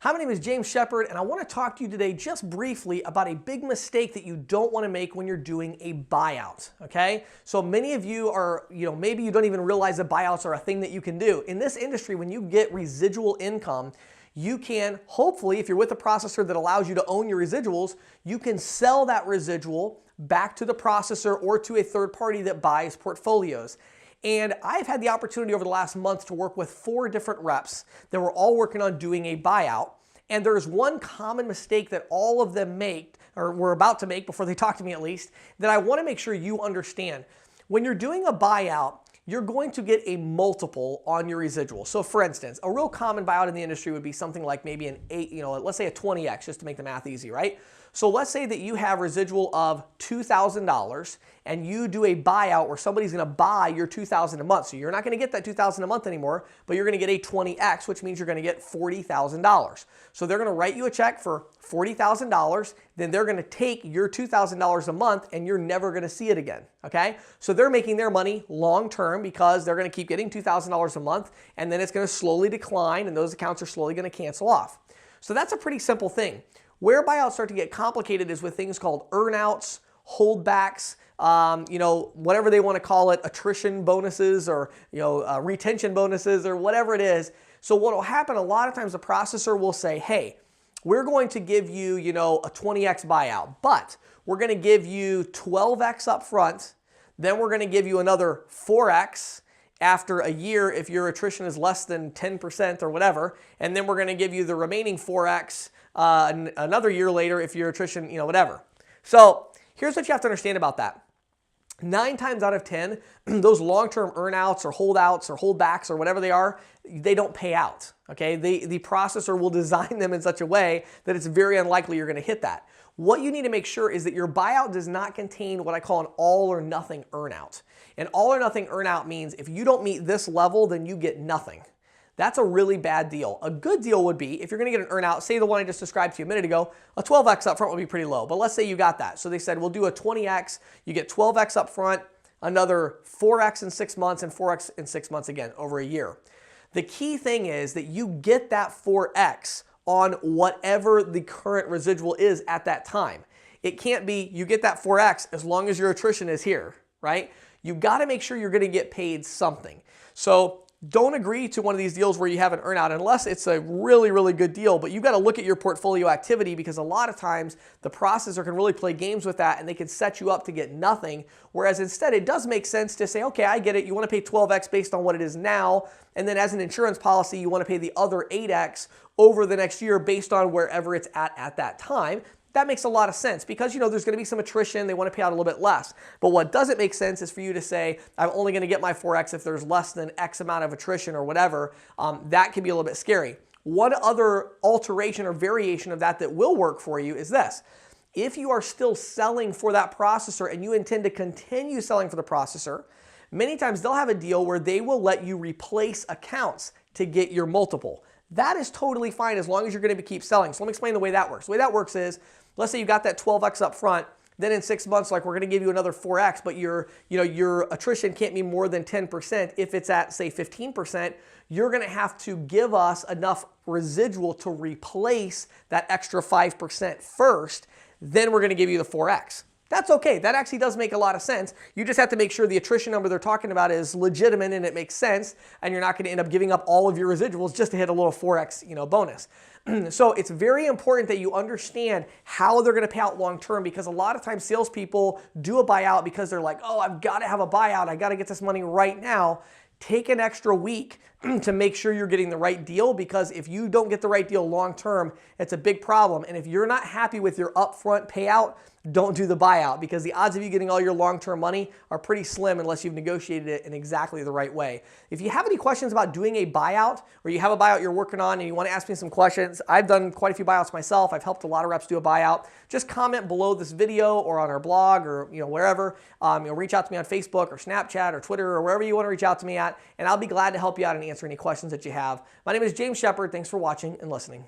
Hi, my name is James Shepard, and I want to talk to you today just briefly about a big mistake that you don't want to make when you're doing a buyout, okay? So many of you are, maybe you don't even realize that buyouts are a thing that you can do. In this industry, when you get residual income, you can, hopefully, if you're with a processor that allows you to own your residuals, you can sell that residual back to the processor or to a third party that buys portfolios. And I've had the opportunity over the last month to work with 4 different reps that were all working on doing a buyout. And there's one common mistake that all of them make, or were about to make before they talk to me at least, that I want to make sure you understand. When you're doing a buyout, you're going to get a multiple on your residual. So for instance, a real common buyout in the industry would be something like maybe an 8, let's say a 20x, just to make the math easy, right? So let's say that you have residual of $2,000 and you do a buyout where somebody's going to buy your $2,000 a month. So you're not going to get that $2,000 a month anymore, but you're going to get a 20x, which means you're going to get $40,000. So they're going to write you a check for $40,000. Then they're going to take your $2,000 a month and you're never going to see it again. Okay? So they're making their money long term because they're going to keep getting $2,000 a month and then it's going to slowly decline and those accounts are slowly going to cancel off. So that's a pretty simple thing. Where buyouts start to get complicated is with things called earnouts, holdbacks, whatever they want to call it, attrition bonuses or retention bonuses or whatever it is. So what will happen a lot of times, the processor will say, hey, we're going to give you, a 20x buyout, but we're going to give you 12x up front, then we're going to give you another 4x after a year if your attrition is less than 10% or whatever, and then we're going to give you the remaining 4x another year later if your attrition, whatever. So here's what you have to understand about that. 9 times out of 10, those long-term earnouts or holdouts or holdbacks or whatever they are, they don't pay out. Okay, the processor will design them in such a way that it's very unlikely you're going to hit that. What you need to make sure is that your buyout does not contain what I call an all or nothing earnout. An all or nothing earnout means if you don't meet this level, then you get nothing. That's a really bad deal. A good deal would be if you're going to get an earnout, say the one I just described to you a minute ago, a 12x up front would be pretty low. But let's say you got that. So they said, we'll do a 20x, you get 12x up front, another 4x in 6 months, and 4x in 6 months again over a year. The key thing is that you get that 4x on whatever the current residual is at that time. It can't be you get that 4x as long as your attrition is here, right? You've got to make sure you're going to get paid something. So don't agree to one of these deals where you have an earnout unless it's a really, really good deal. But you've got to look at your portfolio activity because a lot of times the processor can really play games with that and they can set you up to get nothing. Whereas instead it does make sense to say, okay, I get it. You want to pay 12x based on what it is now. And then as an insurance policy, you want to pay the other 8x over the next year based on wherever it's at that time. That makes a lot of sense because, there's going to be some attrition. They want to pay out a little bit less. But what doesn't make sense is for you to say, I'm only going to get my 4x if there's less than X amount of attrition or whatever. That can be a little bit scary. One other alteration or variation of that will work for you is this. If you are still selling for that processor and you intend to continue selling for the processor, many times they'll have a deal where they will let you replace accounts to get your multiple. That is totally fine as long as you're going to keep selling. So let me explain the way that works. The way that works is, let's say you got that 12x up front, then in 6 months, like we're going to give you another 4x, but your attrition can't be more than 10%. If it's at, say, 15%, you're going to have to give us enough residual to replace that extra 5% first. Then we're going to give you the 4x. That's okay. That actually does make a lot of sense. You just have to make sure the attrition number they're talking about is legitimate and it makes sense, and you're not going to end up giving up all of your residuals just to hit a little 4x, bonus. So it's very important that you understand how they're going to pay out long term because a lot of times salespeople do a buyout because they're like, oh, I've got to have a buyout. I got to get this money right now. Take an extra week to make sure you're getting the right deal because if you don't get the right deal long term, it's a big problem. And if you're not happy with your upfront payout, don't do the buyout because the odds of you getting all your long-term money are pretty slim unless you've negotiated it in exactly the right way. If you have any questions about doing a buyout or you have a buyout you're working on and you want to ask me some questions, I've done quite a few buyouts myself. I've helped a lot of reps do a buyout. Just comment below this video or on our blog or wherever. Reach out to me on Facebook or Snapchat or Twitter or wherever you want to reach out to me at, and I'll be glad to help you out and answer any questions that you have. My name is James Shepard. Thanks for watching and listening.